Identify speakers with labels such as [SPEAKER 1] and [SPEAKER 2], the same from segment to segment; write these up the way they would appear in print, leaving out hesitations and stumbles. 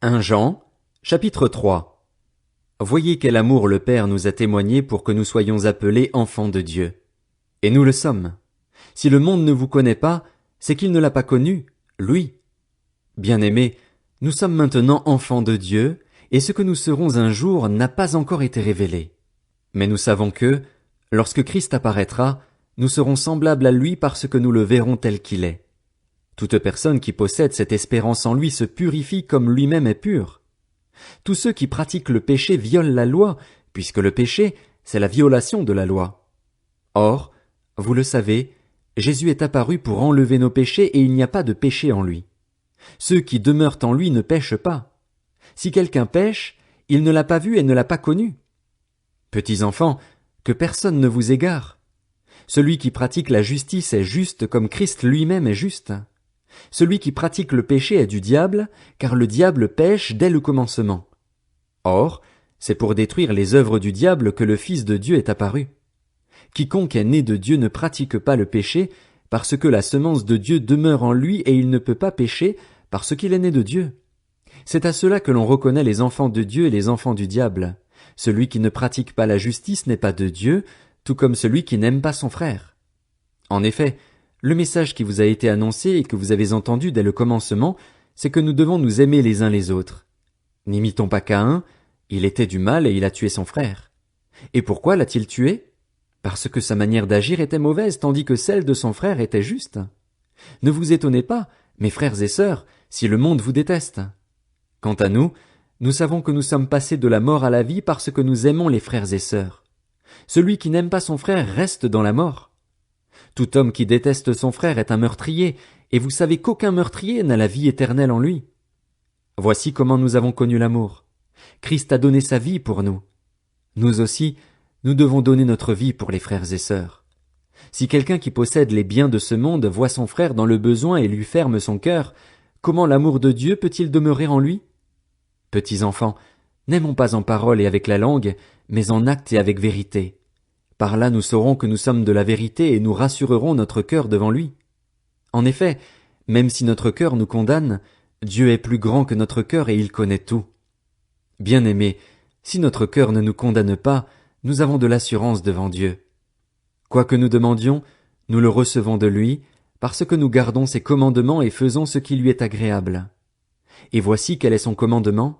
[SPEAKER 1] 1 Jean, chapitre 3. Voyez quel amour le Père nous a témoigné pour que nous soyons appelés enfants de Dieu. Et nous le sommes. Si le monde ne vous connaît pas, c'est qu'il ne l'a pas connu, lui. Bien-aimés, nous sommes maintenant enfants de Dieu, et ce que nous serons un jour n'a pas encore été révélé. Mais nous savons que, lorsque Christ apparaîtra, nous serons semblables à lui parce que nous le verrons tel qu'il est. Toute personne qui possède cette espérance en lui se purifie comme lui-même est pur. Tous ceux qui pratiquent le péché violent la loi, puisque le péché, c'est la violation de la loi. Or, vous le savez, Jésus est apparu pour enlever nos péchés et il n'y a pas de péché en lui. Ceux qui demeurent en lui ne pêchent pas. Si quelqu'un pêche, il ne l'a pas vu et ne l'a pas connu. Petits enfants, que personne ne vous égare. Celui qui pratique la justice est juste comme Christ lui-même est juste. Celui qui pratique le péché est du diable, car le diable pêche dès le commencement. Or, c'est pour détruire les œuvres du diable que le Fils de Dieu est apparu. Quiconque est né de Dieu ne pratique pas le péché, parce que la semence de Dieu demeure en lui et il ne peut pas pécher, parce qu'il est né de Dieu. C'est à cela que l'on reconnaît les enfants de Dieu et les enfants du diable. Celui qui ne pratique pas la justice n'est pas de Dieu, tout comme celui qui n'aime pas son frère. En effet, le message qui vous a été annoncé et que vous avez entendu dès le commencement, c'est que nous devons nous aimer les uns les autres. N'imitons pas Caïn, il était du mal et il a tué son frère. Et pourquoi l'a-t-il tué? Parce que sa manière d'agir était mauvaise tandis que celle de son frère était juste. Ne vous étonnez pas, mes frères et sœurs, si le monde vous déteste. Quant à nous, nous savons que nous sommes passés de la mort à la vie parce que nous aimons les frères et sœurs. Celui qui n'aime pas son frère reste dans la mort. Tout homme qui déteste son frère est un meurtrier, et vous savez qu'aucun meurtrier n'a la vie éternelle en lui. Voici comment nous avons connu l'amour. Christ a donné sa vie pour nous. Nous aussi, nous devons donner notre vie pour les frères et sœurs. Si quelqu'un qui possède les biens de ce monde voit son frère dans le besoin et lui ferme son cœur, comment l'amour de Dieu peut-il demeurer en lui? Petits enfants, n'aimons pas en parole et avec la langue, mais en acte et avec vérité. Par là nous saurons que nous sommes de la vérité et nous rassurerons notre cœur devant lui. En effet, même si notre cœur nous condamne, Dieu est plus grand que notre cœur et il connaît tout. Bien-aimés, si notre cœur ne nous condamne pas, nous avons de l'assurance devant Dieu. Quoi que nous demandions, nous le recevons de lui, parce que nous gardons ses commandements et faisons ce qui lui est agréable. Et voici quel est son commandement,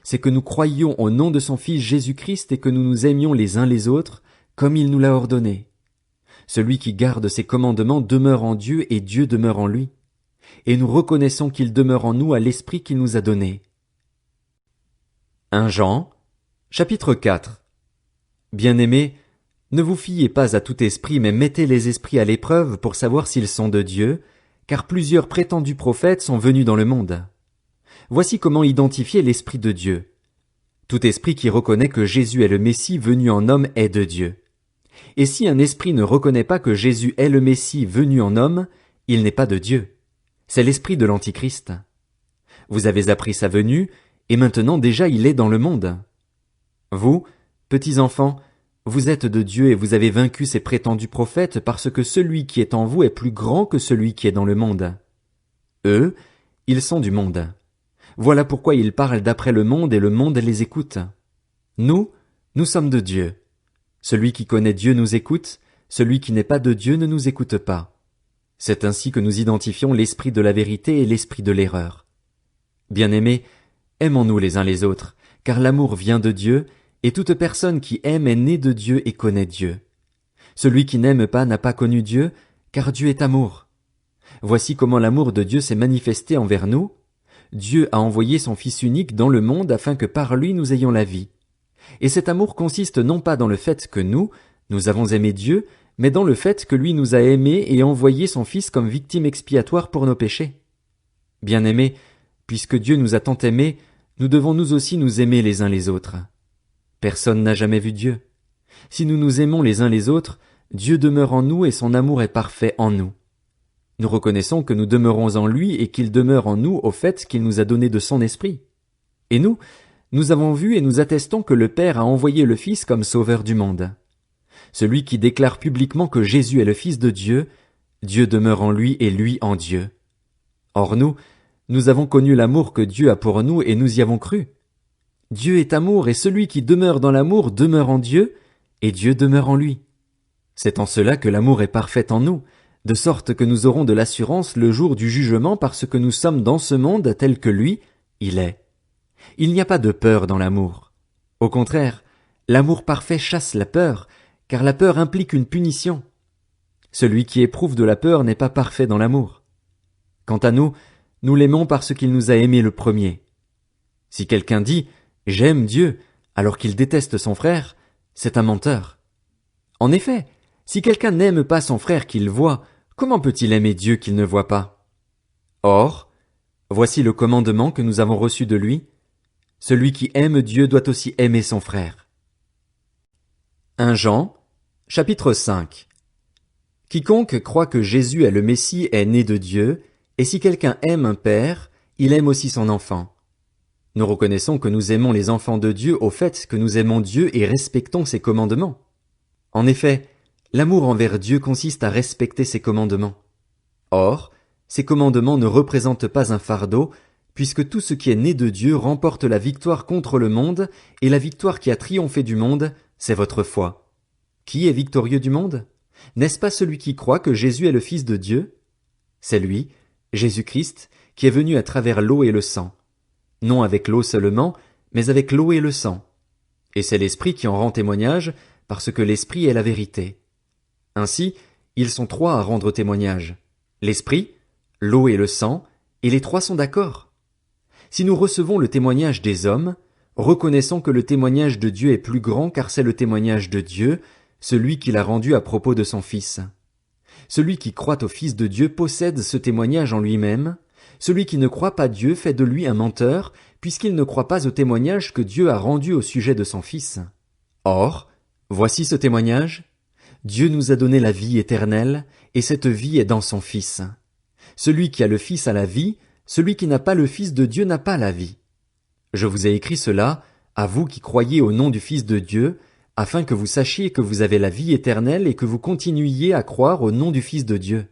[SPEAKER 1] c'est que nous croyions au nom de son Fils Jésus-Christ et que nous nous aimions les uns les autres, comme il nous l'a ordonné. Celui qui garde ses commandements demeure en Dieu et Dieu demeure en lui. Et nous reconnaissons qu'il demeure en nous à l'Esprit qu'il nous a donné. 1 Jean, chapitre 4. Bien-aimés, ne vous fiez pas à tout esprit, mais mettez les esprits à l'épreuve pour savoir s'ils sont de Dieu, car plusieurs prétendus prophètes sont venus dans le monde. Voici comment identifier l'Esprit de Dieu. Tout esprit qui reconnaît que Jésus est le Messie venu en homme est de Dieu. Et si un esprit ne reconnaît pas que Jésus est le Messie venu en homme, il n'est pas de Dieu. C'est l'esprit de l'Antichrist. Vous avez appris sa venue, et maintenant déjà il est dans le monde. Vous, petits enfants, vous êtes de Dieu et vous avez vaincu ces prétendus prophètes parce que celui qui est en vous est plus grand que celui qui est dans le monde. Eux, ils sont du monde. Voilà pourquoi ils parlent d'après le monde et le monde les écoute. Nous sommes de Dieu. Celui qui connaît Dieu nous écoute, celui qui n'est pas de Dieu ne nous écoute pas. C'est ainsi que nous identifions l'esprit de la vérité et l'esprit de l'erreur. Bien-aimés, aimons-nous les uns les autres, car l'amour vient de Dieu, et toute personne qui aime est née de Dieu et connaît Dieu. Celui qui n'aime pas n'a pas connu Dieu, car Dieu est amour. Voici comment l'amour de Dieu s'est manifesté envers nous. Dieu a envoyé son Fils unique dans le monde afin que par lui nous ayons la vie. Et cet amour consiste non pas dans le fait que nous avons aimé Dieu, mais dans le fait que lui nous a aimés et envoyé son Fils comme victime expiatoire pour nos péchés. Bien-aimés, puisque Dieu nous a tant aimés, nous devons nous aussi nous aimer les uns les autres. Personne n'a jamais vu Dieu. Si nous nous aimons les uns les autres, Dieu demeure en nous et son amour est parfait en nous. Nous reconnaissons que nous demeurons en lui et qu'il demeure en nous au fait qu'il nous a donné de son esprit. Et nous avons vu et nous attestons que le Père a envoyé le Fils comme sauveur du monde. Celui qui déclare publiquement que Jésus est le Fils de Dieu, Dieu demeure en lui et lui en Dieu. Or nous Nous avons connu l'amour que Dieu a pour nous et nous y avons cru. Dieu est amour et celui qui demeure dans l'amour demeure en Dieu et Dieu demeure en lui. C'est en cela que l'amour est parfait en nous, de sorte que nous aurons de l'assurance le jour du jugement parce que nous sommes dans ce monde tel que lui, il est. Il n'y a pas de peur dans l'amour. Au contraire, l'amour parfait chasse la peur, car la peur implique une punition. Celui qui éprouve de la peur n'est pas parfait dans l'amour. Quant à nous, nous l'aimons parce qu'il nous a aimés le premier. Si quelqu'un dit « j'aime Dieu » alors qu'il déteste son frère, c'est un menteur. En effet, si quelqu'un n'aime pas son frère qu'il voit, comment peut-il aimer Dieu qu'il ne voit pas? Or, voici le commandement que nous avons reçu de lui. Celui qui aime Dieu doit aussi aimer son frère. 1 Jean, chapitre 5. Quiconque croit que Jésus est le Messie est né de Dieu, et si quelqu'un aime un père, il aime aussi son enfant. Nous reconnaissons que nous aimons les enfants de Dieu au fait que nous aimons Dieu et respectons ses commandements. En effet, l'amour envers Dieu consiste à respecter ses commandements. Or, ces commandements ne représentent pas un fardeau, puisque tout ce qui est né de Dieu remporte la victoire contre le monde, et la victoire qui a triomphé du monde, c'est votre foi. Qui est victorieux du monde? N'est-ce pas celui qui croit que Jésus est le Fils de Dieu? C'est lui, Jésus-Christ, qui est venu à travers l'eau et le sang. Non avec l'eau seulement, mais avec l'eau et le sang. Et c'est l'Esprit qui en rend témoignage, parce que l'Esprit est la vérité. Ainsi, ils sont trois à rendre témoignage. L'Esprit, l'eau et le sang, et les trois sont d'accord. Si nous recevons le témoignage des hommes, reconnaissons que le témoignage de Dieu est plus grand car c'est le témoignage de Dieu, celui qu'il a rendu à propos de son Fils. Celui qui croit au Fils de Dieu possède ce témoignage en lui-même. Celui qui ne croit pas Dieu fait de lui un menteur, puisqu'il ne croit pas au témoignage que Dieu a rendu au sujet de son Fils. Or, voici ce témoignage. Dieu nous a donné la vie éternelle, et cette vie est dans son Fils. Celui qui a le Fils a la vie, celui qui n'a pas le Fils de Dieu n'a pas la vie. Je vous ai écrit cela, à vous qui croyez au nom du Fils de Dieu, afin que vous sachiez que vous avez la vie éternelle et que vous continuiez à croire au nom du Fils de Dieu.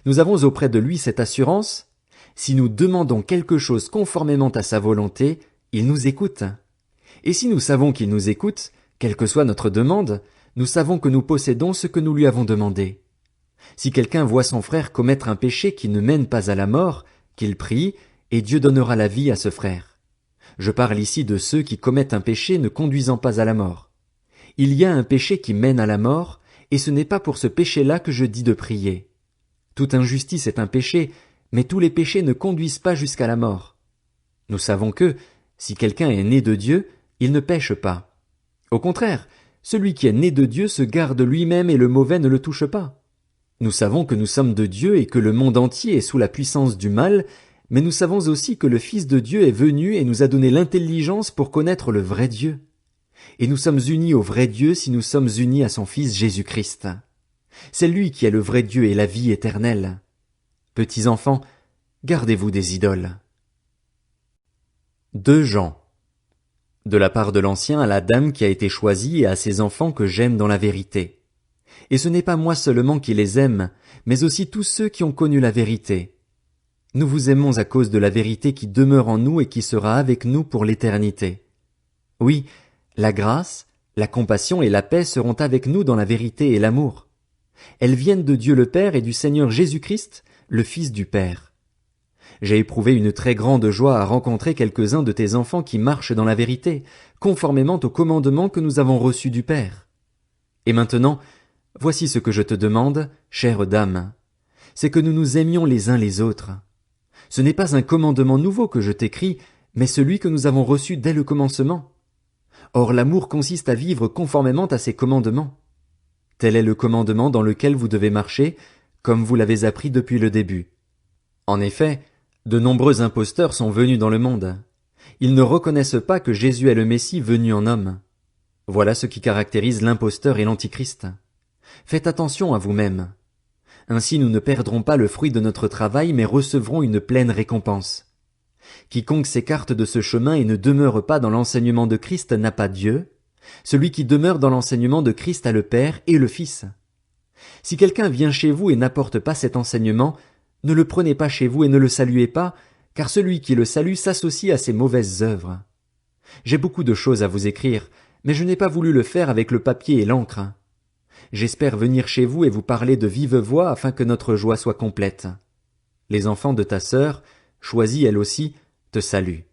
[SPEAKER 1] Nous avons auprès de lui cette assurance, si nous demandons quelque chose conformément à sa volonté, il nous écoute. Et si nous savons qu'il nous écoute, quelle que soit notre demande, nous savons que nous possédons ce que nous lui avons demandé. Si quelqu'un voit son frère commettre un péché qui ne mène pas à la mort, qu'il prie, et Dieu donnera la vie à ce frère. Je parle ici de ceux qui commettent un péché ne conduisant pas à la mort. Il y a un péché qui mène à la mort, et ce n'est pas pour ce péché-là que je dis de prier. Toute injustice est un péché, mais tous les péchés ne conduisent pas jusqu'à la mort. Nous savons que, si quelqu'un est né de Dieu, il ne pêche pas. Au contraire, celui qui est né de Dieu se garde lui-même et le mauvais ne le touche pas. Nous savons que nous sommes de Dieu et que le monde entier est sous la puissance du mal, mais nous savons aussi que le Fils de Dieu est venu et nous a donné l'intelligence pour connaître le vrai Dieu. Et nous sommes unis au vrai Dieu si nous sommes unis à son Fils Jésus-Christ. C'est lui qui est le vrai Dieu et la vie éternelle. Petits enfants, gardez-vous des idoles. 2 Jean. De la part de l'Ancien à la dame qui a été choisie et à ses enfants que j'aime dans la vérité. Et ce n'est pas moi seulement qui les aime, mais aussi tous ceux qui ont connu la vérité. Nous vous aimons à cause de la vérité qui demeure en nous et qui sera avec nous pour l'éternité. Oui, la grâce, la compassion et la paix seront avec nous dans la vérité et l'amour. Elles viennent de Dieu le Père et du Seigneur Jésus-Christ, le Fils du Père. J'ai éprouvé une très grande joie à rencontrer quelques-uns de tes enfants qui marchent dans la vérité, conformément au commandement que nous avons reçu du Père. Et maintenant, voici ce que je te demande, chère dame, c'est que nous nous aimions les uns les autres. Ce n'est pas un commandement nouveau que je t'écris, mais celui que nous avons reçu dès le commencement. Or l'amour consiste à vivre conformément à ses commandements. Tel est le commandement dans lequel vous devez marcher, comme vous l'avez appris depuis le début. En effet, de nombreux imposteurs sont venus dans le monde. Ils ne reconnaissent pas que Jésus est le Messie venu en homme. Voilà ce qui caractérise l'imposteur et l'antichrist. Faites attention à vous-même. Ainsi nous ne perdrons pas le fruit de notre travail, mais recevrons une pleine récompense. Quiconque s'écarte de ce chemin et ne demeure pas dans l'enseignement de Christ n'a pas Dieu. Celui qui demeure dans l'enseignement de Christ a le Père et le Fils. Si quelqu'un vient chez vous et n'apporte pas cet enseignement, ne le prenez pas chez vous et ne le saluez pas, car celui qui le salue s'associe à ses mauvaises œuvres. J'ai beaucoup de choses à vous écrire, mais je n'ai pas voulu le faire avec le papier et l'encre. J'espère venir chez vous et vous parler de vive voix afin que notre joie soit complète. Les enfants de ta sœur, choisis elle aussi, te saluent.